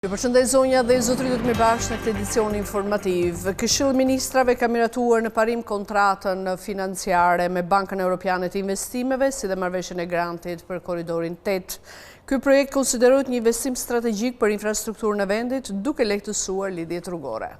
Ju përshëndet zonja dhe zotërit me bashkë në këtë edicion informativ. Këshilli i Ministrave ka miratuar në parim kontratën financiare me Bankën Europiane të Investimeve, si dhe marrëveshjen e grantit për korridorin 8. Ky projekt konsiderohet një investim strategjik për infrastrukturën e vendit, duke lehtësuar lidhjet rrugore.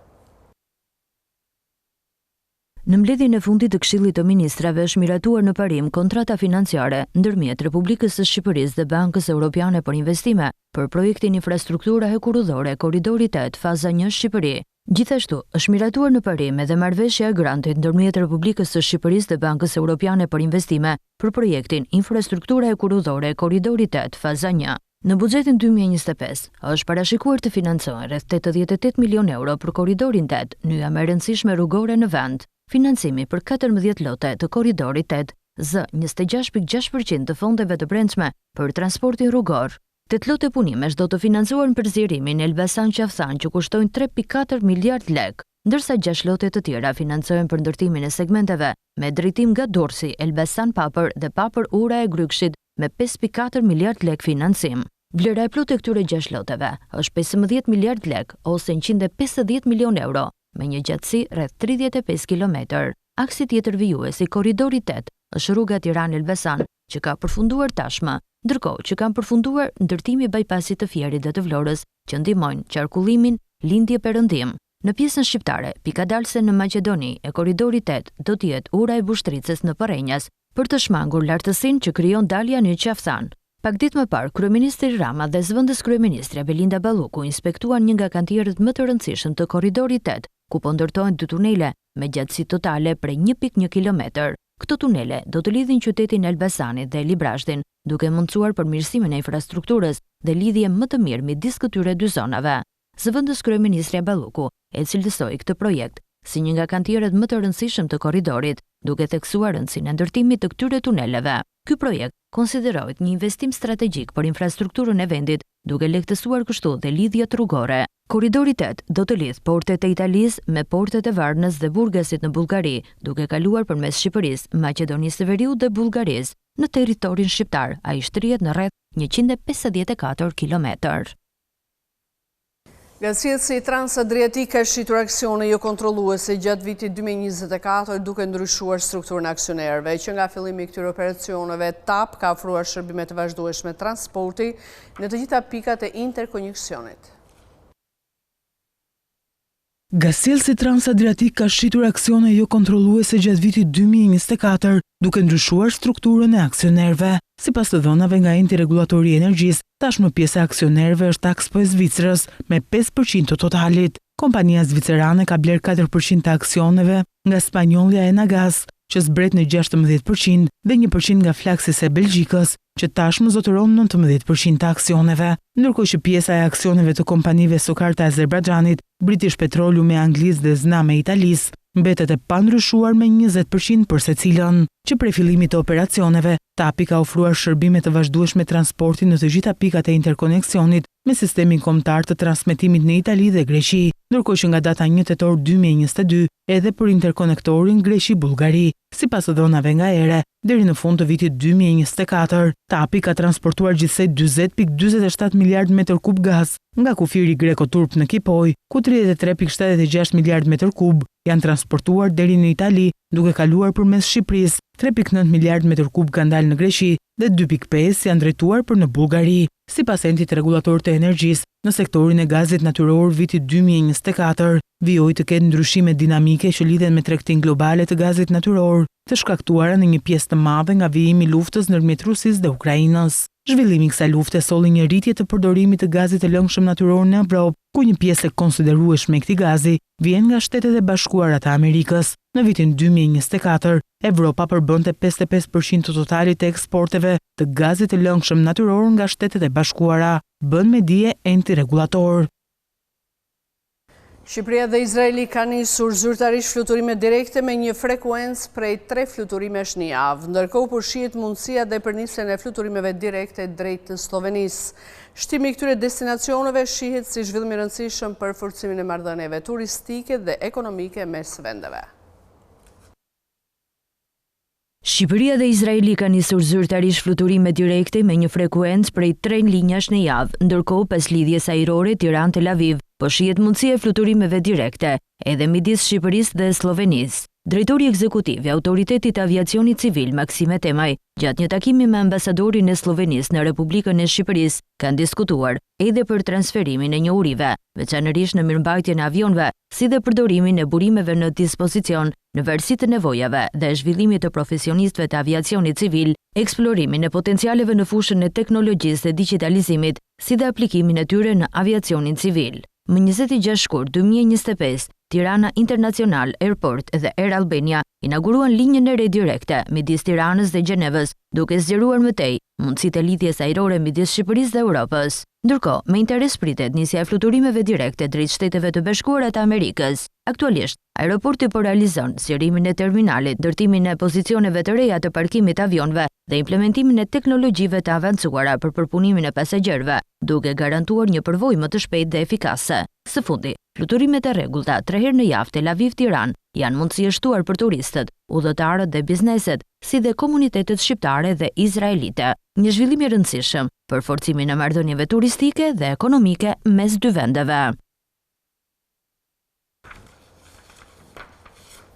Në mbledhjen e fundit të Këshillit të Ministrave është miratuar në parim kontrata financiare ndërmjet Republikës së Shqipërisë dhe Bankës Europiane për Investime për projektin infrastruktura hekurudhore Korridori 8 faza 1 Shqipëri. Gjithashtu është miratuar në parim edhe marrëveshja e grantit ndërmjet Republikës së Shqipërisë dhe Bankës Europiane për Investime për projektin infrastruktura hekurudhore Korridori 8 faza 1. Në buxhetin 2025 është parashikuar të financohen rreth 88 milion euro për korridorin 8, nyja më e rëndësishme rrugore në vend. Financimi për 14 lote të korridorit 8 zë 26.6% të fondeve të brendshme për transportin rrugor. 8 lote punimesh do të financuar në përzjerimin Elbasan-Qafsan që kushtojnë 3.4 miliard lek, ndërsa 6 lote të tjera financohen për ndërtimin e segmenteve me drejtim nga Durrësi, Elbasan-Papër dhe Papër-Ura e Grykshit me 5.4 miliard lek financim. Vlera e plotë e këtyre 6 loteve është 15 miliard lek ose 150 milion euro, me një gjatësi rreth 35 km. Aksi tjetër vijues i korridorit 8 është rruga Tiranë-Elbasan, që ka përfunduar tashmë, ndërkohë që kanë përfunduar ndërtimi i bypassit të Fierit dhe të Vlorës, që ndihmojnë qarkullimin lindje-perëndim. Në pjesën shqiptare, pikadalse në Maqedoni e korridorit 8 do të jetë ura e Bushtricës në Porrenjas për të shmangur lartësinë që krijon dalja në Qafsan. Pak ditë më parë, kryeministri Rama dhe zëvendës kryeministre Belinda Balluku inspektuan një nga kantierët më të rëndësishëm të korridorit 8, ku po ndërtohen 2 tunele me gjatësi totale prej 1.1 km. Këto tunele do të lidhin qytetin Elbasanit dhe Librazhdin, duke mundësuar përmirësimin e infrastrukturës dhe lidhje më të mirë midis këtyre dy zonave. Zëvendës kryeministre Balluku e cilësoi këtë projekt si një nga kantierët më të rëndësishëm të korridorit, duke theksuar rëndësinë e ndërtimit të këtyre tuneleve. Ky projekt konsiderohet një investim strategjik për infrastrukturën e vendit, duke lehtësuar kështu dhe lidhjet rrugore. Korridori 8 do të lidh portet e Italisë me portet e Varnës dhe Burgasit në Bullgari, duke kaluar përmes Shqipërisë, Maqedonisë së Veriut dhe Bullgarisë. Në territorin shqiptar, ai shtrihet në rreth 154 kilometër. Gazetësi Transadriatik ka shitur aksione jo kontrolluese gjatë vitit 2024 duke ndryshuar strukturën e aksionerëve, që nga fillimi i këtyre operacioneve TAP ka ofruar shërbime të vazhdueshme transporti në të gjitha pikat e interkoneksionit. Gazetësi Transadriatik ka shitur aksione jo kontrolluese gjatë vitit 2024 duke ndryshuar strukturën e aksionerëve. Sipas të dhënave nga enti regulatori i energjisë, tashmë pjesa e aksionerëve është Axpo e Zvicrës me 5% të totalit. Kompania zvicerane ka bler 4% të aksioneve nga spanjollja Enagaz, që zbret në 16%, dhe 1% nga Flaxis e Belgjikës, që tashmë zotëron 19% të aksioneve, ndërkohë që pjesa e aksioneve të kompanive sokar të Azerbajxhanit, British Petroleum e Anglisë dhe Snam e Italisë mbetet e pandryshuar me 20% për secilën. Që prej fillimit të operacioneve, TAP ka ofruar shërbime të vazhdueshme transporti në të gjitha pikat e interkoneksionit me sistemin kombëtar të transmetimit në Itali dhe Greqi, ndërkohë që nga data 1 tetor 2022 edhe për interkonektorin Greqi-Bullgari. Sipas dhënave nga ERE, deri në fund të vitit 2024, TAP ka transportuar gjithsej 40.47 miliard metër kub gaz nga kufiri greko-turp në Kipoj, ku 33.76 miliard metër kub janë transportuar deri në Itali, duke kaluar përmes Shqipërisë. 3.9 miliard metër kub kanë dalë në Greqi dhe 2.5 janë drejtuar për në Bullgari. Sipas entit regulator të energjisë, në sektorin e gazit natyror vitit 2024, vijoi të ketë ndryshime dinamike që lidhen me tregtinë globale të gazit natyror, të shkaktuara në një pjesë të madhe nga vijimi i luftës ndërmjet Rusisë dhe Ukrainës. Zhvillimi i kësaj lufte solli një rritje të përdorimit të gazit të lëngshëm natyror në Evropë, ku një pjesë e konsiderueshme e këtij gazi vjen nga Shtetet e Bashkuara të Amerikës. Në vitin 2024, Evropa përbënte 55% të totalit të eksporteve të gazit të lëngshëm natyror nga Shtetet e Bashkuara, bën me dije enti regulator. Shqipëria dhe Izraeli kanë nisur zyrtarisht fluturime direkte me një frekuencë prej 3 fluturimesh në javë, ndërkohë përshihet mundësia dhe për nisjen e fluturimeve direkte drejt të Slovenisë. Shtimi i këtyre destinacioneve shihet si zhvillim i rëndësishëm për forcimin e marrëdhënieve turistike dhe ekonomike mes vendeve. Shqipëria dhe Izraeli kanë nisur zyrtarisht fluturime direkte me një frekuencë prej 3 linjash në javë, ndërkohë pas lidhjes ajrore Tiranë-Tel Aviv, po shihet mundësia e fluturimeve direkte edhe midis Shqipërisë dhe Slovenisë. Drejtori ekzekutiv i Autoritetit të Aviacionit Civil, Maksime Temaj, gjatë një takimi me ambasadorin e Slovenisë në Republikën e Shqipërisë, kanë diskutuar edhe për transferimin e njohurive, veçanërisht në mirëmbajtjen e avionëve, si dhe përdorimin e burimeve në dispozicion në varësi të nevojave dhe zhvillimit të profesionistëve të aviacionit civil, eksplorimin e potencialeve në fushën e teknologjisë dhe digitalizimit, si dhe aplikimin e tyre në aviacionin civil. Më 26 shkurt 2025, Tirana International Airport dhe Air Albania inauguruan linjën e re direkte midis Tiranës dhe Gjenevës, duke zgjeruar më tej mundësitë e lidhjes ajrore midis Shqipërisë dhe Europës. Ndërkohë, me interes pritet nisja e fluturimeve direkte drejt Shteteve të Bashkuara të Amerikës. Aktualisht, aeroporti po realizon zgjerimin e terminalit, ndërtimin e pozicioneve të reja të parkimit avionëve dhe implementimin e teknologjive të avancuara për përpunimin e pasagjerëve, duke garantuar një përvojë më të shpejtë dhe efikase. Së fundi, fluturimet e rregullta 3 herë në javë Tel Aviv-Tiranë janë mundësi e shtuar për turistët, udhëtarët dhe bizneset, si dhe komunitetet shqiptare dhe izraelite. Një zhvillim i rëndësishëm për forcimin e marrëdhënieve turistike dhe ekonomike mes dy vendeve.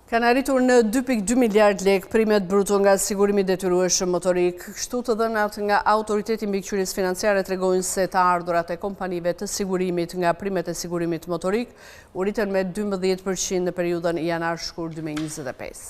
Kanë arritur në 2.2 miliard lek primet bruto nga sigurimi detyrueshëm motorik. Kështu të dhënat nga Autoriteti Mbikëqyrjes Financiare tregojnë se të ardhurat e kompanive të sigurimit nga primet e sigurimit motorik u rritën me 12% në periudhën janar-shkur 2025.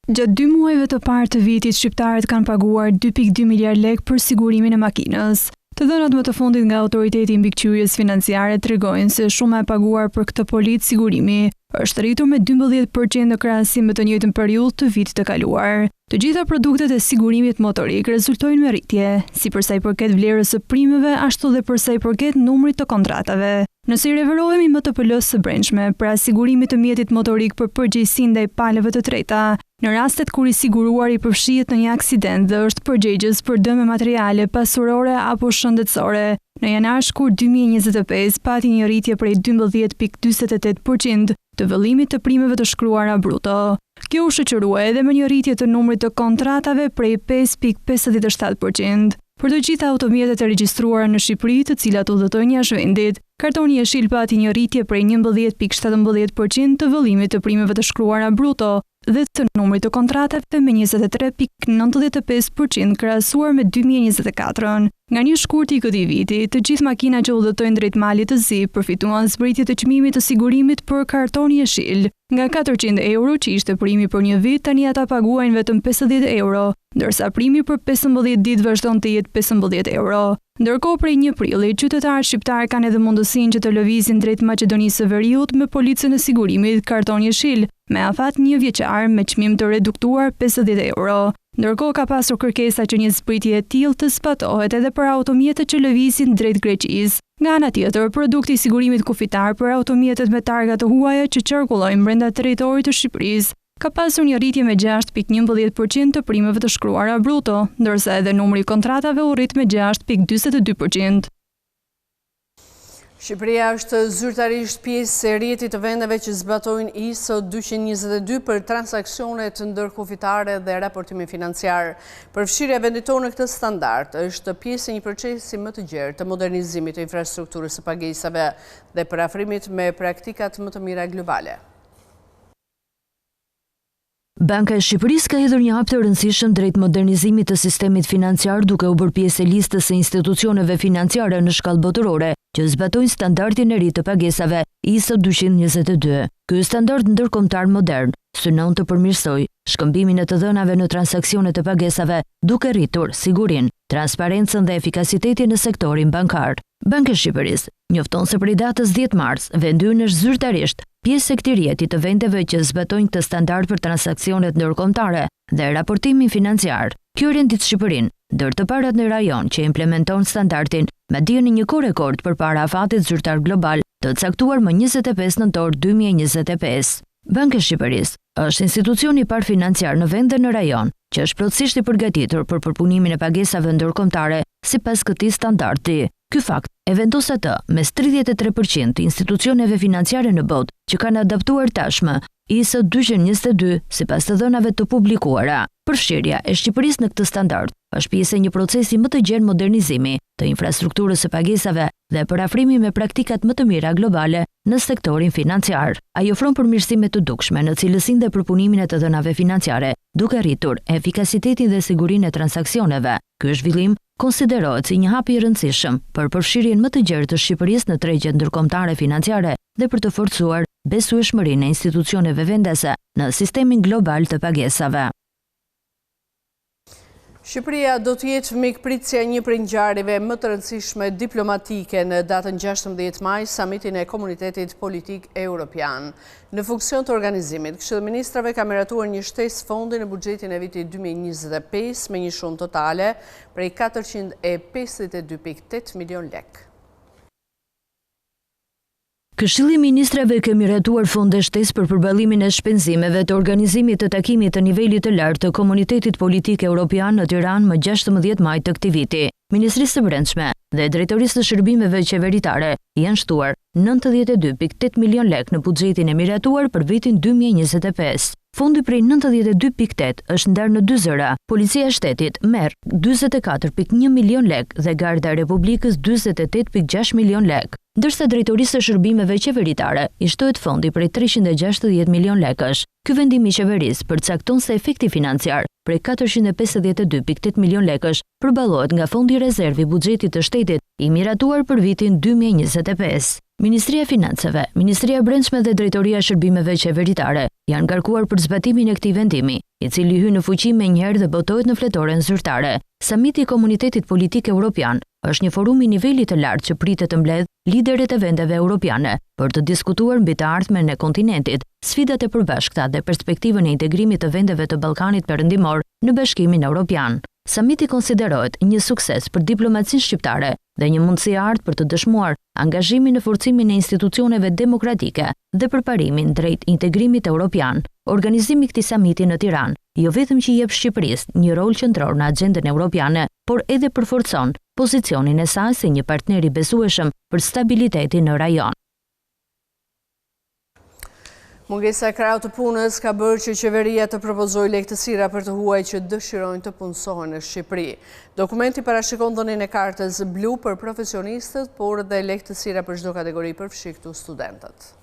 Gjatë 2 muajve të parë të vitit, shqiptarët kanë paguar 2.2 miliard lek për sigurimin e makinës. Të dhënat më të fundit nga Autoriteti i Mbikëqyrjes Financiare tregojnë se shuma e paguar për këtë policë sigurimi është rritur me 12% në krahasim me të njëjtën periudhë të vitit të kaluar. Të gjitha produktet e sigurimit motorik rezultojnë me rritje, si për sa i përket vlerës së primeve, ashtu dhe për sa i përket numrit të kontratave. Nëse i referohemi MTPL-s së brendshme, pra sigurimit të mjetit motorik për përgjegjësinë ndaj palëve të treta, në rastet kur i siguruar i përfshihet në një aksident dhe është përgjegjës për dëme materiale, pasurore apo shëndetësore, në janar-shkur 2025 pati një rritje prej 12.48% të vëllimit të primeve të shkruara bruto. Kjo u shoqërua edhe me një rritje të numrit të kontratave prej 5.57%. Për të gjitha automjetet e regjistruara në Shqipëri, të cilat udhëtojnë jashtë vendit, kartoni jeshil pati një rritje prej 11.17% të vëllimit të primeve të shkruara bruto dhe të numrit të kontratave me 23.95% krahasuar me 2024. Nga një shkurt i këtij viti, të gjithë makina që udhëtojnë drejt malit të zi përfituan zbritje të çmimit të sigurimit për karton jeshil. Nga 400 euro që ishte primi për një vit, tani ata paguajnë vetëm 50 euro, ndërsa primi për 15 ditë vazhdon të jetë 15 euro. Ndërkohë prej 1 prilli, qytetarët shqiptar kanë edhe mundësinë që të lëvizin drejt Maqedonisë së Veriut me policën e sigurimit karton jeshil, me afat 1 vjeçar me çmim të reduktuar 50 euro. Ndërkohë ka pasur kërkesa që një zbritje e tillë të zbatohet edhe për automjetet që lëvizin drejt Greqisë. Nga ana tjetër, produkti i sigurimit kufitar për automjetet me targa të huaja që qarkullojnë brenda territorit të Shqipërisë ka pasur një rritje me 6.11% të primeve të shkruara bruto, ndërsa edhe numri i kontratave u rrit me 6.42%. Shqipëria është zyrtarisht pjesë e rrjetit të vendeve që zbatojnë ISO 222 për transaksionet ndërkufitare dhe raportimin financiar. Përfshirja e vendit tonë në këtë standard është pjesë e një procesi më të gjerë të modernizimit të infrastrukturës së pagesave dhe parafrimit me praktikat më të mira globale. Banka e Shqipërisë ka hedhur një hap të rëndësishëm drejt modernizimit të sistemit financiar duke u bërë pjesë e listës së institucioneve financiare në shkallë botërore që zbatojnë standardin e ri të pagesave ISO 222. Ky standard ndërkombëtar modern synon të përmirësojë shkëmbimin e të dhënave në transaksionet e pagesave duke rritur sigurinë, transparencën dhe efikasitetin në sektorin bankar. Banka e Shqipërisë njofton se prej datës 10 mars vendi ynë është zyrtarisht pjesë e këtij rrjeti të vendeve që zbatojnë këtë standard për transaksionet ndërkombëtare dhe raportimin financiar. Kjo rendit Shqipërinë ndër të parat në rajon që implementon standardin me dijen e një korekord përpara afatit zyrtar global të caktuar më 25 nëntor 2025. Banka e Shqipërisë është institucioni i parë financiar në vend dhe në rajon që është plotësisht i përgatitur për përpunimin e pagesave ndërkombëtare sipas këtij standardi. Ky fakt e vendos atë mes 33% të institucioneve financiare në botë që kanë adaptuar tashmë ISO 222 sipas të dhënave të publikuara. Përfshirja e Shqipërisë në këtë standard është pjesë e një procesi më të gjerë modernizimi të infrastrukturës së pagesave dhe parafrimi me praktikat më të mira globale në sektorin financiar. Ai ofron përmirësime të dukshme në cilësinë dhe përpunimin e të dhënave financiare, duke arritur efikasitetin dhe sigurinë e transaksioneve. Ky zhvillim konsiderohet si një hap i rëndësishëm për përfshirjen më të gjerë të Shqipërisë në tregjet ndërkombëtare financiare dhe për të forcuar besueshmërinë e institucioneve vendese në sistemin global të pagesave. Shqipëria do të jetë mikpritësja një prej ngjarjeve më të rëndësishme diplomatike në datën 16 maj, samitin e Komunitetit Politik Evropian. Në funksion të organizimit, Këshilli i Ministrave ka miratuar një shtesë fondi në buxhetin e vitit 2025 me një shumë totale prej 452.8 milion lek. Këshilli i Ministrave ka miratuar fonde shtesë për përballimin e shpenzimeve të organizimit të takimit të nivelit të lartë të Komunitetit Politik Evropian në Tiranë më 16 maj të këtij viti. Ministrisë së Brendshme dhe Drejtorisë së Shërbimeve Qeveritare janë shtuar 92.8 milion lek në buxhetin e miratuar për vitin 2025. Fondi prej 92.8 është ndarë në dy zëra. Policia e Shtetit merr 44.1 milion lek dhe Garda e Republikës 48.6 milion lek, ndërsa Drejtorisë së Shërbimeve Qeveritare i shtohet fondi prej 360 milion lekësh. Ky vendim i qeverisë përcakton se efekti financiar prej 452.8 milion lekësh përballohet nga fondi rezervi i buxhetit të shtetit i miratuar për vitin 2025. Ministria e Financave, Ministria e Brendshme dhe Drejtoria e Shërbimeve Qeveritare janë ngarkuar për zbatimin e këtij vendimi, i cili hyn në fuqi menjëherë dhe botohet në fletoren zyrtare. Samiti i Komunitetit Politik Evropian është një forum i nivelit të lartë që pritet të mbledh liderët e vendeve europiane për të diskutuar mbi të ardhmen e kontinentit, sfidat e përbashkëta dhe perspektivën e integrimit të vendeve të Ballkanit Perëndimor në Bashkimin Evropian. Samiti konsiderohet një sukses për diplomacinë shqiptare dhe një mundësi e artë për të dëshmuar angazhimin në forcimin e institucioneve demokratike dhe përparimin drejt integrimit evropian. Organizimi i këtij samiti në Tiranë jo vetëm që i jep Shqipërisë një rol qendror në agjendën evropiane, por edhe përforcon pozicionin e saj si një partner i besueshëm për stabilitetin në rajon. Mungesa e krahut të punës ka bërë që qeveria të propozojë lehtësira për të huaj që dëshirojnë të punësohen në Shqipëri. Dokumenti parashikon dhënien e kartës blu për profesionistët, por dhe lehtësira për çdo kategori përfshi këtu studentët.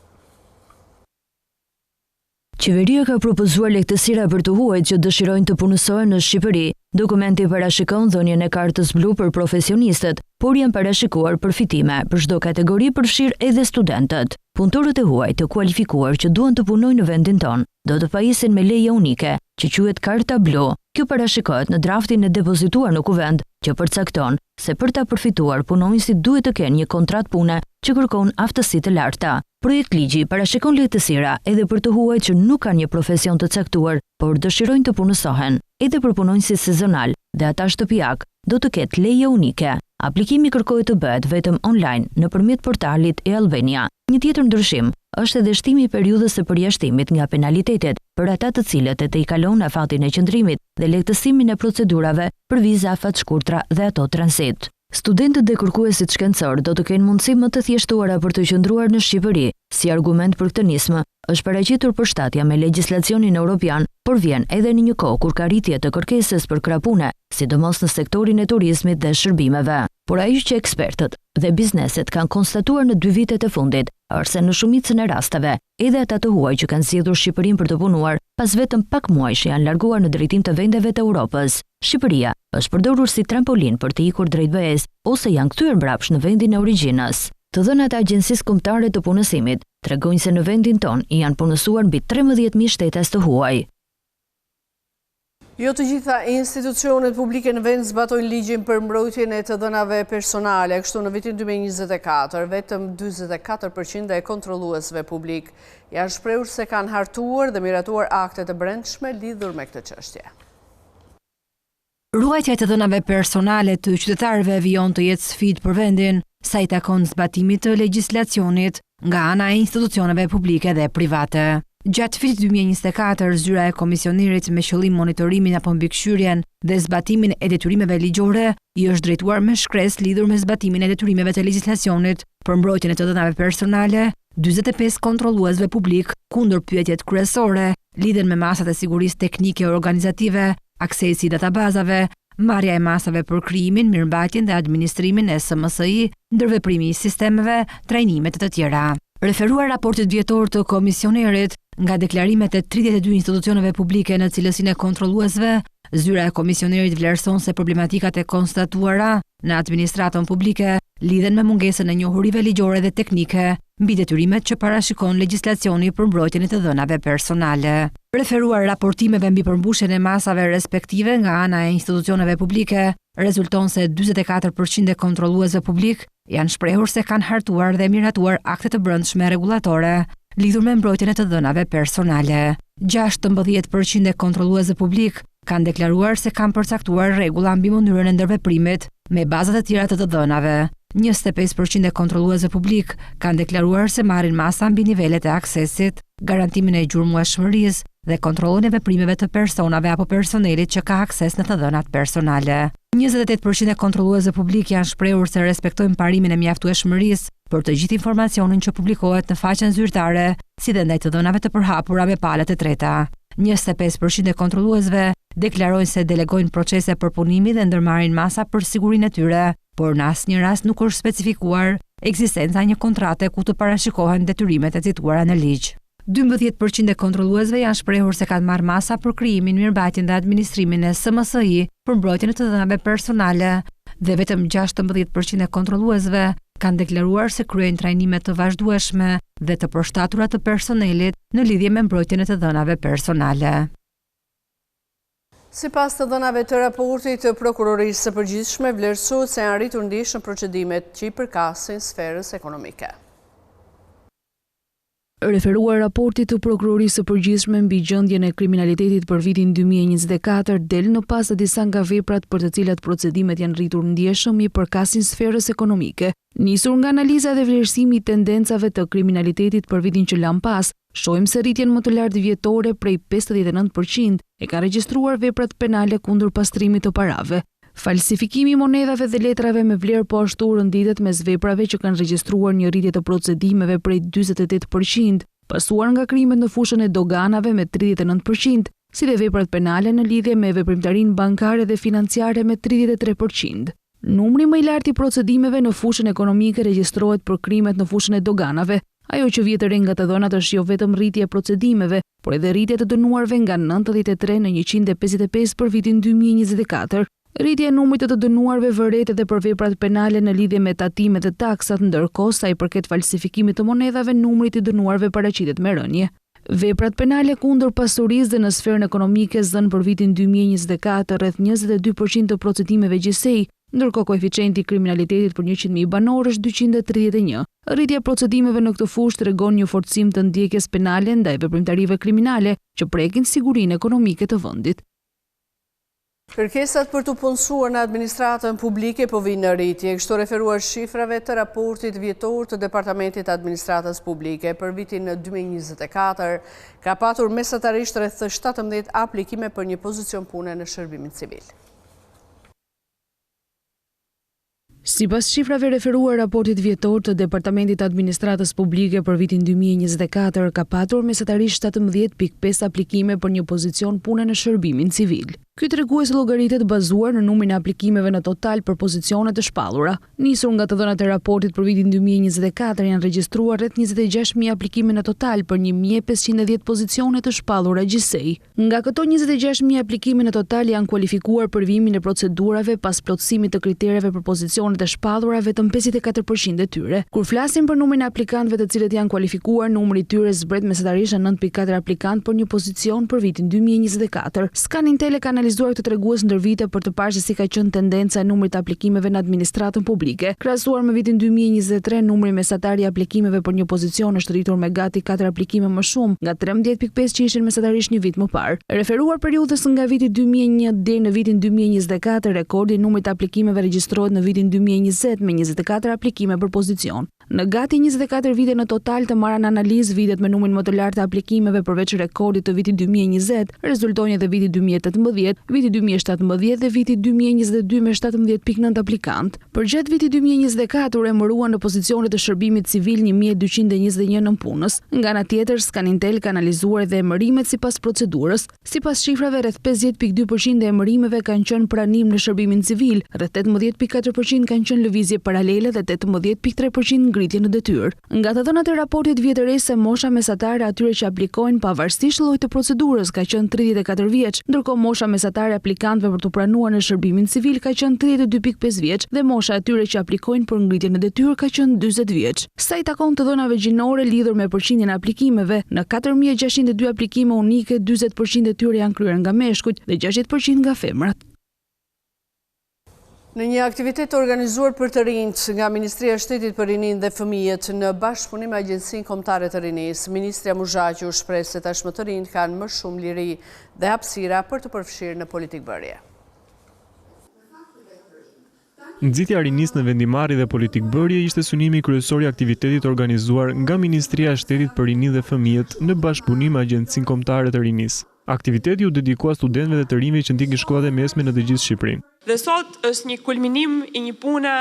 Qeveria ka propozuar lehtësira për të huajt që dëshirojnë të punësohen në Shqipëri. Dokumenti parashikon dhënien e kartës blu për profesionistët, por janë parashikuar përfitime për çdo kategori përfshirë edhe studentët. Punëtorët e huaj të kualifikuar që duan të punojnë në vendin tonë do të pajisin me leje unike, që quhet karta blu. Kjo parashikohet në draftin e depozituar në kuvend, që përcakton se për ta përfituar punonjësit duhet të kenë një kontratë pune që kërkon aftësi të larta. Projekt ligji parashikon lehtësira edhe për të huajt që nuk kanë një profesion të caktuar, por dëshirojnë të punësohen. Edhe për punonjësit sezonal dhe ata shtëpiak do të ketë leje unike. Aplikimi kërkohet të bëhet vetëm online nëpërmjet portalit e-Albania. Një tjetër ndryshim është edhe shtimi i periudhës së përjashtimit nga penalitetet për ata të cilët e i kalon afatin e qëndrimit dhe lehtësimin e procedurave për viza afat shkurtra dhe ato transit. Studentët dhe kërkuesit shkencor do të kenë mundësi më të thjeshtuara për të qëndruar në Shqipëri. Si argument për këtë nismë, është paraqitur përshtatja me legjislacionin evropian, por vjen edhe në një kohë kur ka rritje të kërkesës për krapune, sidomos në sektorin e turizmit dhe shërbimeve. Por ajo që ekspertët dhe bizneset kanë konstatuar në 2 vitet e fundit, është se në shumicën e rasteve, edhe ata të huaj që kanë zgjedhur Shqipërinë për të punuar, pas vetëm pak muajsh janë larguar në drejtim të vendeve të Europës. Shqipëria është përdorur si trampolin për të ikur drejt BE-s ose janë kthyer mbrapsht në vendin e origjinës. Të dhënat e Agjencisë Kombëtare të Punësimit tregojnë se në vendin tonë janë punësuar mbi 13.000 shtetas të huaj. Jo të gjitha institucionet publike në vend zbatojnë ligjin për mbrojtjen e të dhënave personale. Kështu në vitin 2024, vetëm 44% e kontrolluesve publik janë shprehur se kanë hartuar dhe miratuar akte të brendshme lidhur me këtë çështje. Ruajtja e të dhënave personale të qytetarëve vijon të jetë sfidë për vendin, sa i takon zbatimit të legjislacionit nga ana e institucioneve publike dhe private. Gjatë vitit 2024, zyra e komisionerit me qëllim monitorimin apo mbikëqyrjen dhe zbatimin e detyrimeve ligjore i është drejtuar me shkresë lidhur me zbatimin e detyrimeve të legjislacionit për mbrojtjen e të dhënave personale 45 kontrolluesve publik kundër pyetjet kryesore lidhen me masat e sigurisë teknike organizative, aksesi i databazave, marrja e masave për krijimin, mirëmbajtjen dhe administrimin e SMSI, ndërveprimi i sistemeve, trajnimet të tjera. Referuar raportit vjetor të komisionerit, nga deklarimet e 32 institucioneve publike në cilësinë e kontrolluesve, zyra e komisionerit vlerëson se problematikat e konstatuara në administratën publike lidhen me mungesën e njohurive ligjore dhe teknike, mbi detyrimet që parashikon legjislacioni për mbrojtjen e të dhënave personale. Referuar raportimeve mbi përmbushjen e masave respektive nga ana e institucioneve publike, rezulton se 44% e kontrolluesve publik janë shprehur se kanë hartuar dhe miratuar akte të brendshme rregullatore lidhur me mbrojtjen e të dhënave personale. 16% e kontrolluesve publik kanë deklaruar se kanë përcaktuar rregulla mbi mënyrën e ndërveprimit me bazat e tjera të të dhënave. 25% e kontrolluesve publik kanë deklaruar se marrin masa mbi nivelet e aksesit, garantimin e gjurmueshmërisë dhe kontrollin e veprimeve të personave apo personelit që ka akses në të dhënat personale. 28% e kontrolluesve publik janë shprehur se respektojnë parimin e mjaftueshmërisë për të gjithë informacionin që publikohet në faqen zyrtare, si dhe ndaj të dhënave të përhapura me palët e treta. 25% e kontrolluesve deklarojnë se delegojnë procese përpunimi dhe ndërmarrin masa për sigurinë e tyre, por në asnjë rast nuk është specifikuar ekzistenca e një kontrate ku të parashikohen detyrimet e cituara në ligj. 12% e kontrolluesve janë shprehur se kanë marrë masa për krijimin, mirëmbajtjen dhe administrimin e SMSI për mbrojtjen e të dhënave personale dhe vetëm 16% e kontrolluesve kanë deklaruar se kryejnë trajnime të vazhdueshme dhe të përshtatura të personelit në lidhje me mbrojtjen e të dhënave personale. Sipas të dhënave të raportit të prokurorisë së përgjithshme, vlerësohet se janë rritur ndihmë procedimet që i përkasin sferës ekonomike. Referuar raportit të prokurorisë së përgjithshme mbi gjendjen e kriminalitetit për vitin 2024 del në pas të disa nga veprat për të cilat procedimet janë rritur ndjeshëm i përkasin sferës ekonomike. Nisur nga analiza dhe vlerësimi i tendencave të kriminalitetit për vitin që lan pas, shohim se rritjen më të lartë vjetore prej 59% e ka regjistruar veprat penale kundër pastrimit të parave. Falsifikimi i monedhave dhe letrave me vlerë po ashtu rënditet mes veprave që kanë regjistruar një rritje të procedimeve prej 48%, pasuar nga krimet në fushën e doganave me 39%, si dhe veprat penale në lidhje me veprimtarinë bankare dhe financiare me 33%. Numri më i lartë i procedimeve në fushën ekonomike regjistrohet për krimet në fushën e doganave. Ajo që vjet re nga të dhënat është jo vetëm rritje e procedimeve, por edhe rritje të dënuarve nga 93 në 155 për vitin 2024. Rritja e numrit të dënuarve vëret edhe për veprat penale në lidhje me tatimet dhe taksat, ndërkohë sa i përket falsifikimit të monedhave, numri i dënuarve paraqitet me rënje. Veprat penale kundër pasurisë dhe në sferën ekonomike zën për vitin 2024 rreth 22% të procedimeve gjysej, ndërkohë koeficienti i kriminalitetit për 100.000 banor është 231. Rritja e procedimeve në këtë fushë tregon një forcim të ndjekjes penale ndaj veprimtarive kriminale që prekin sigurinë ekonomike të vendit. Kërkesat për të punësuar në administratën publike po vinë në rritje, kështu referuar shifrave të raportit vjetor të Departamentit Administratës Publike për vitin 2024, ka patur mesatarisht rreth 17 aplikime për një pozicion pune në shërbimin civil. Sipas shifrave referuar raportit vjetor të Departamentit Administratës Publike për vitin 2024, ka patur mesatarisht 17.5 aplikime për një pozicion pune në shërbimin civil. Ky tregues llogaritet bazuar në numrin e aplikimeve në total për pozicione të shpallura. Nisur nga të dhënat e raportit për vitin 2024 janë regjistruar rreth 26.000 aplikime në total për 1.510 pozicione të shpallura gjysej. Nga këto 26.000 aplikime në total janë kualifikuar për vimin e procedurave pas plotësimit të kritereve për pozicionet e shpallura vetëm 54% e tyre. Kur flasim për numrin e aplikantëve të cilët janë kualifikuar, numri i tyre zbret mesatarisht në 9.4 aplikantë për një pozicion për vitin 2024. Scanintel ka analizuar këtë tregues ndër vite për të parë se si ka qenë tendenca e numrit të aplikimeve në administratën publike. Krahasuar me vitin 2023, numri mesatar i aplikimeve për një pozicion është rritur me gati 4 aplikime më shumë, nga 13.5 që ishin mesatarisht një vit më parë. Referuar periudhës nga viti 2001 deri në vitin 2024, rekordi i numrit të aplikimeve regjistrohet në vitin 2020 me 24 aplikime për pozicion. Në gati 24 vite në total të marrën analizë vitet me numrin më të lartë të aplikimeve përveç rekordit të vitit 2020, rezultojnë edhe viti 2018, viti 2017 dhe viti 2022 me 17.9 aplikant. Përgjatë vitit 2024 emëruan në pozicionet të shërbimit civil 1221 nën punës. Nga ana tjetër, Scanintel ka analizuar edhe emërimet sipas procedurës. Sipas shifrave, rreth 50.2% e emërimeve kanë qenë pranim në shërbimin civil, rreth 18.4% kanë qenë lëvizje paralele dhe 18.3% ngritje në detyrë. Nga të dhënat e raportit vjetërese, mosha mesatare atyre që aplikojnë pavarësisht llojit të procedurës ka qenë 34 vjeç, ndërkohë mosha mesatare aplikantëve për të pranuar në shërbimin civil ka qenë 32.5 vjeç dhe mosha atyre që aplikojnë për ngritje në detyrë ka qenë 40 vjeç. Sa i takon të dhënave gjinore lidhur me përqindjen e aplikimeve, në 4602 aplikime unike, 40% e tyre janë kryer nga meshkujt dhe 60% nga femrat. Në një aktivitet organizuar për të rinjt nga Ministria e Shtetit për Rinin dhe Fëmijët në bashkëpunim me Agjencinë Kombëtare të Rinisë, Ministria Muzhaqi u shpreh se tashmë të rinjt kanë më shumë liri dhe hapësira për të përfshirë në politikbërje. Nxitja e rinisë në vendimarrje dhe politikbërje ishte synimi kryesor i aktivitetit organizuar nga Ministria e Shtetit për Rinin dhe Fëmijët në bashkëpunim me Agjencinë Kombëtare të Rinisë. Aktiviteti u dedikua studentëve dhe të rinjve që ndjekin shkollat e mesme në të gjithë Shqipërinë. Dhe sot është një kulminim i një pune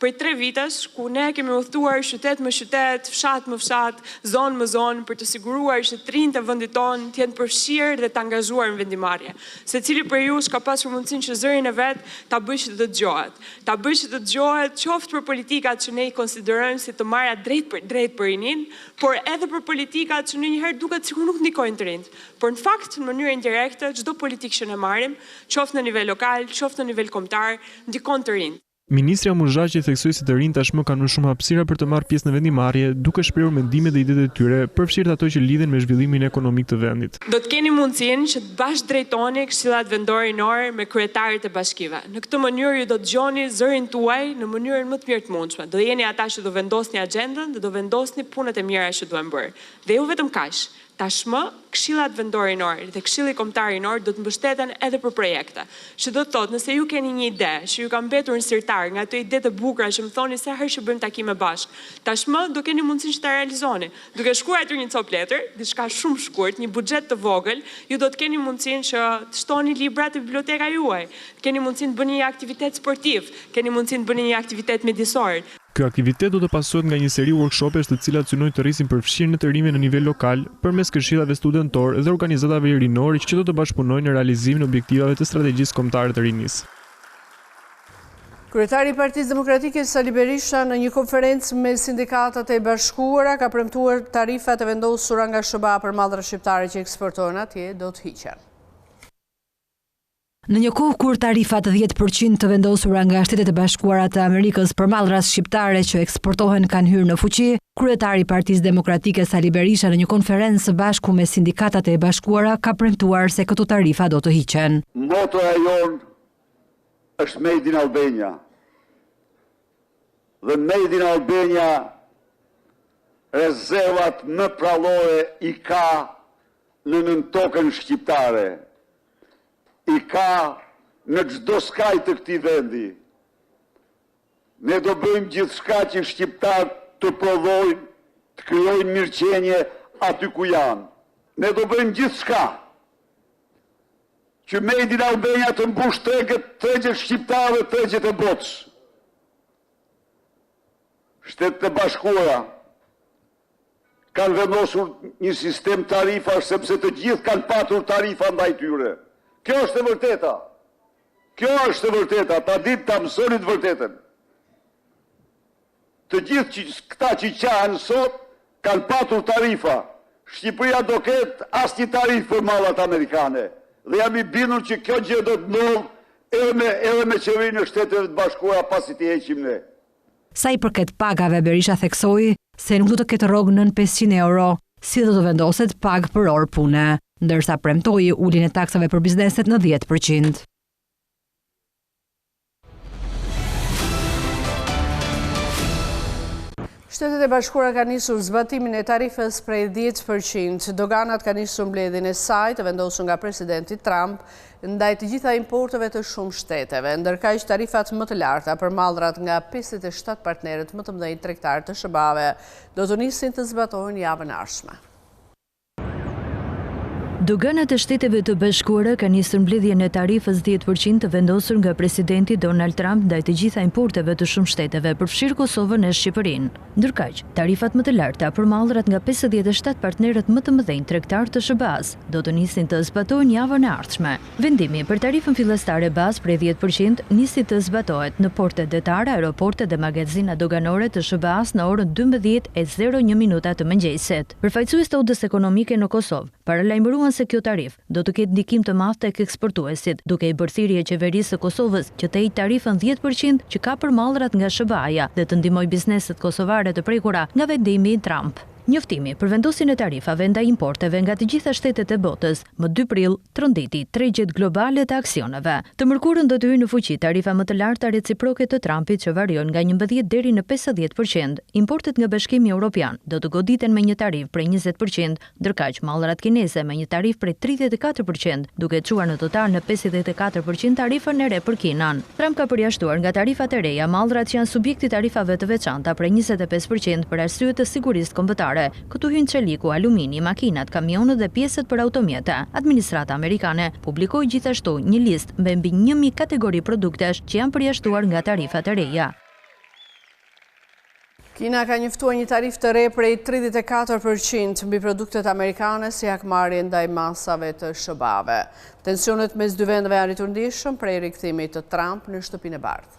për 3 vitesh, ku ne kemi udhëtuar qytet më qytet, fshat më fshat, zonë më zonë, për të siguruar që të rinjtë e vendit tonë të jenë përfshirë dhe të angazhuar në vendimarrje. Secili prej jush ka pasur mundësinë që zërin e vet ta bëjë që të dëgjohet. Ta bëjë që të dëgjohet qoftë për politikat që ne i konsiderojmë si të marra drejt për rinin, por edhe për politikat që ndonjëherë duket sikur nuk ndikojnë të rinjt. Por në fakt, në mënyrë indirekte, çdo politikë që ne marrim, qoftë në nivel lokal, qoftë në nivel kombëtar, ndikon të rinjt. Ministria Muzhaqi theksoi se të rinjt tashmë kanë më shumë hapësira për të marrë pjesë në vendimarrje, duke shprehur mendimet dhe idetë e tyre, përfshirë ato që lidhen me zhvillimin ekonomik të vendit. Do të keni mundësinë që të bashkëdrejtoni këshillat vendorinore me kryetarët e bashkive. Në këtë mënyrë ju do të dëgjoni zërin tuaj në mënyrën më të mirë të mundshme. Do jeni ata që do vendosni agjendën dhe do vendosni punët e mira që duhen bërë. Dhe jo vetëm kaq. Tashmë, këshillat vendorinor dhe këshilli kombëtarinor do të mbështeten edhe për projekte. Që do të thotë, nëse ju keni një ide që ju ka mbetur në sirtar nga ato ide të bukura që më thoni se herë që bëjmë takime bashkë, tashmë do keni mundësinë që ta realizoni. Duke shkruar aty një copë letër, diçka shumë shkurt, një buxhet të vogël, ju do të keni mundësinë që të shtoni libra te biblioteka juaj. Keni mundësinë të bëni një aktivitet sportiv, keni mundësinë të bëni një aktivitet mjedisor. Ky aktivitet do të pasohet nga një seri workshopesh të cilat synojnë të rrisin përfshirjen e të rinjve në nivel lokal përmes këshillave studentor dhe organizatave rinore që do të bashkëpunojnë në realizimin e objektivave të strategjisë kombëtare të rinisë. Kryetari i Partisë Demokratike Sali Berisha në një konferencë me sindikatat e bashkuara ka premtuar tarifat e vendosura nga SBA për mallrat shqiptare që eksportohen atje do të hiqen. Në një kohë kur tarifat 10% të vendosura nga Shtetet e Bashkuara të Amerikës për mallrat shqiptare që eksportohen kanë hyrë në fuqi, kryetari i Partisë Demokratike Sali Berisha në një konferencë bashku me sindikatat e bashkuara ka premtuar se këto tarifa do të hiqen. Motoja jon është Made in Albania. Dhe Made in Albania rezervat më prallore i ka në nën tokën shqiptare. I ka në çdo skaj të këtij vendi. Ne do bëjmë gjithçka që shqiptarët të prodhojnë, të krijojnë mirëqenie aty ku janë. Ne do bëjmë gjithçka që Made in Albania të mbush tregjet shqiptare, tregjet e botës. Shtetet e Bashkuara kanë vendosur një sistem tarifash sepse të gjithë kanë patur tarifa ndaj tyre. Kjo është e vërteta. Kjo është e vërteta. Ta ditë ta mësoni të vërtetën. Të gjithë këta që qahen sot kanë patur tarifa. Shqipëria do ketë asnjë tarifë për mallat amerikane. Dhe jam i bindur që kjo gjë do të ndodhë edhe me qeverinë e Shteteve të Bashkuara pasi t'i heqim ne. Sa i përket pagave, Berisha theksoi se nuk do të ketë rrogë nën 500 euro, si do të vendoset pagë për orë pune, ndërsa premtoi uljen e taksave për bizneset në 10%. Shtetet e Bashkuara kanë nisur zbatimin e tarifës prej 10%. Doganat kanë nisur mbledhjen e saj të vendosur nga presidenti Trump ndaj të gjitha importeve të shumë shteteve, ndërkaq tarifat më të larta për mallrat nga 57 partnerët më të mëdhenj tregtar të SBA-ve do të nisin të zbatohen javën e ardhshme. Doganat e Shteteve të Bashkuara kanë nisur mbledhjen e tarifës 10% të vendosur nga presidenti Donald Trump ndaj të gjitha importeve të shumë shteteve, përfshirë Kosovën e Shqipërinë. Ndërkaq, tarifat më të larta për mallrat nga 57 partnerët më të mëdhenj tregtar të SBA-s do të nisin të zbatohen javën e ardhshme. Vendimi për tarifën fillestare bazë prej 10% nisi të zbatohet në portet detare, aeroporte dhe magazina doganore të SBA-s në orën 12:01 të mëngjesit. Përfaqësues të udhës ekonomike në Kosovë paralajmëruan se kjo tarif do të ketë ndikim të madh tek eksportuesit, duke i bërë thirrje qeverisë së Kosovës që të heqë tarifën 10% që ka për mallrat nga SBA-ja dhe të ndihmojë bizneset kosovare të prekura nga vendimi i Trump. Njoftimi për vendosjen e tarifave ndaj importeve nga të gjitha shtetet e botës, më 2 prill, tronditi tregjet globale të aksioneve. Të mërkurën do të hyjë në fuqi tarifa më të larta reciproke të Trumpit që varion nga 11 deri në 50%. Importet nga Bashkimi Evropian do të goditen me një tarif prej 20%, ndërkaq mallrat kineze me një tarif prej 34%, duke çuar në total në 54% tarifën e re për Kinën. Trump ka përjashtuar nga tarifat e reja mallrat që janë subjekti tarifave të veçanta prej 25% për arsye të sigurisë kombëtare. Këtu hyn çeliku, alumini, makinat, kamionet dhe pjesët për automjete. Administrata amerikane publikoi gjithashtu një listë me mbi 1000 kategori produktesh që janë përjashtuar nga tarifat e reja. Kina ka njoftuar një tarif të re prej 34% mbi produktet amerikane si hakmarrje ndaj masave të SBA-ve. Tensionet mes dy vendeve janë rritur ndjeshëm prej rikthimit të Trump në Shtëpinë e Bardhë.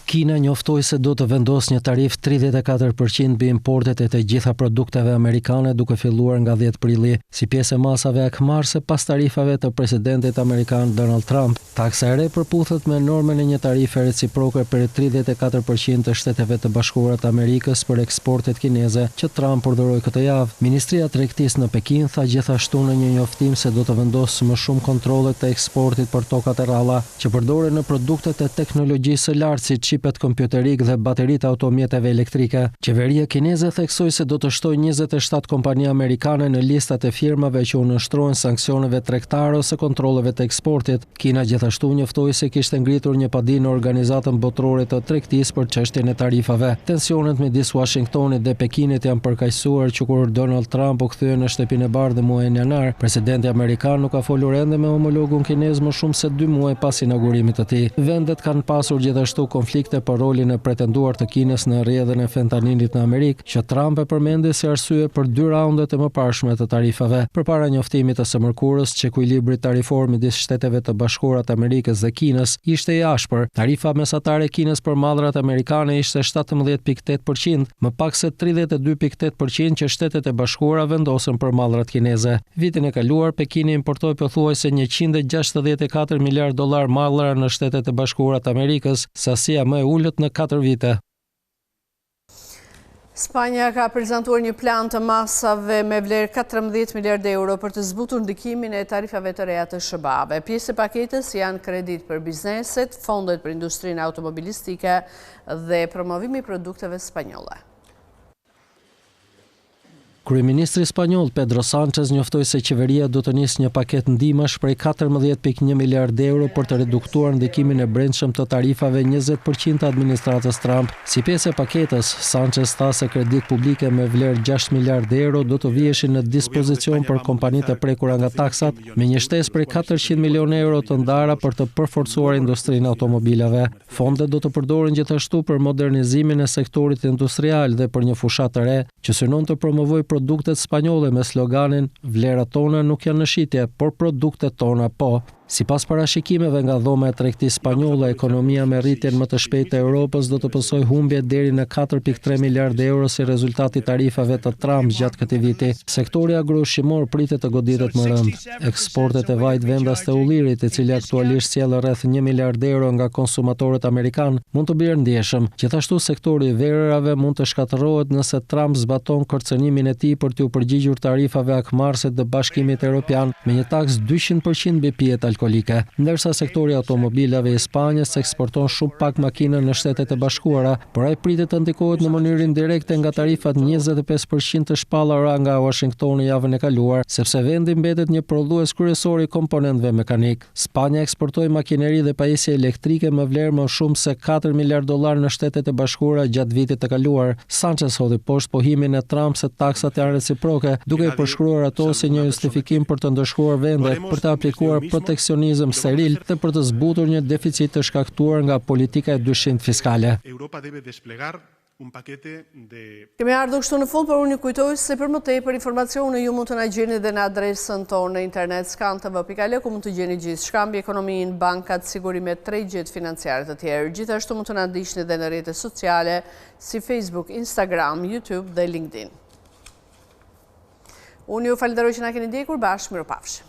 Kina njoftoi se do të vendosë një tarif 34% mbi importet e të gjitha produkteve amerikane duke filluar nga 10 prilli, si pjesë e masave hakmarrëse pas tarifave të presidentit amerikan Donald Trump. Taksa e re përputhet me normën e një tarife reciproke për 34% të Shteteve të Bashkuara të Amerikës për eksportet kineze që Trump urdhëroi këtë javë. Ministria e Tregtisë në Pekin tha gjithashtu në një njoftim se do të vendosë më shumë kontrolle të eksportit për tokat e rralla që përdoren në produktet e teknologjisë së lartë si çipet kompjuterik dhe bateritë automjeteve elektrike. Qeveria kineze theksoi se do të shtojë 27 kompani amerikane në listat e firmave që u nënshtrohen sanksioneve tregtare ose kontrolleve të eksportit. Kina gjithashtu njoftoi se kishte ngritur një padi në Organizatën Botërore të Tregtisë për çështjen e tarifave. Tensionet midis Washingtonit dhe Pekinit janë përkaqësuar që kur Donald Trump u kthye në Shtëpinë e Bardhë muajin janar, presidenti amerikan nuk ka folur ende me homologun kinez më shumë se 2 muaj pas inaugurimit të tij. Vendet kanë pasur gjithashtu konflikte për rolin e pretenduar të Kinës në rrjedhën e fentaninit në Amerikë, që Trump e përmendi si arsye për 2 raundet e mëparshme të tarifave. Përpara njoftimit të së mërkurës, që ekuilibri tarifor midis Shteteve të Bashkuara të Amerikës dhe Kinës ishte i ashpër. Tarifa mesatare e Kinës për mallrat amerikane ishte 17.8%, më pak se 32.8% që Shtetet e Bashkuara vendosën për mallrat kineze. Vitin e kaluar, Pekini importoi pothuajse $164 miliard mallra në Shtetet e Bashkuara të Amerikës, sasia më e ulët në 4 vite. Spanja ka prezantuar një plan të masave me vlerë 14 miliard euro për të zbutur ndikimin e tarifave të reja të SBA-ve. Pjesë e paketës janë kredit për bizneset, fondet për industrinë automobilistike dhe promovimi i produkteve spanjolle. Kryeministri spanjoll Pedro Sánchez njoftoi se qeveria do të nisë një paket ndihmash prej 14.1 miliard euro për të reduktuar ndikimin e brendshëm të tarifave 20% të administratës Trump. Si pjesë e paketës, Sánchez tha se kreditë publike me vlerë 6 miliard euro do të viheshin në dispozicion për kompanitë e prekura nga taksat, me një shtesë prej 400 milionë euro të ndara për të përforcuar industrinë automobilave. Fondet do të përdoren gjithashtu për modernizimin e sektorit industrial dhe për një fushat të re që synon të promovojë produktet spanjolle me sloganin "Vlerat tona nuk janë në shitje, por produktet tona po". Sipas parashikimeve nga dhoma e tregtisë spanjolle, ekonomia me rritjen më të shpejtë e Europës do të pësojë humbje deri në 4.3 miliard euro si rezultati tarifave të Trump gjatë këtij viti. Sektori agroushqimor pritet të goditet më rënd. Eksportet e vajit vendas të ullirit, i cili aktualisht sjell rreth 1 miliard euro nga konsumatorët amerikan, mund të bjerë ndjeshëm. Gjithashtu sektori i verërave mund të shkatërrohet nëse Trump zbaton kërcënimin e tij për t'u përgjigjur tarifave hakmarrëse të Bashkimit Evropian me një taks 200% mbi pijet alkolike. Ndërsa sektori automobilave i Spanjës eksporton shumë pak makina në Shtetet e Bashkuara, por ai pritet të ndikohet në mënyrë indirekte nga tarifat 25% të shpallara nga Washingtoni javën e kaluar, sepse vendi mbetet një prodhues kryesor i komponentëve mekanik. Spanja eksportoi makineri dhe pajisje elektrike me vlerë më shumë se $4 miliard në Shtetet e Bashkuara gjatë vitit të kaluar. Sanchez hodhi poshtë pohimin e Trump se taksat janë reciproke, duke i përshkruar ato si një justifikim për të ndëshkuar vendet për të aplikuar proteksionizëm steril dhe për të zbutur një deficit të shkaktuar nga politika e dyshimit fiskale. Kemi ardhur kështu në fund, por unë kujtoj se për më tepër informacione ju mund të na gjeni dhe në adresën tonë në internet skan.tv.al, ku mund të gjeni gjithë shkambi ekonominë, bankat, sigurimet, tregjet financiare të tjerë. Gjithashtu mund të na ndiqni edhe në rrjetet sociale si Facebook, Instagram, YouTube dhe LinkedIn. Unë ju falenderoj që na keni ndjekur, bashkë, mirupafshim.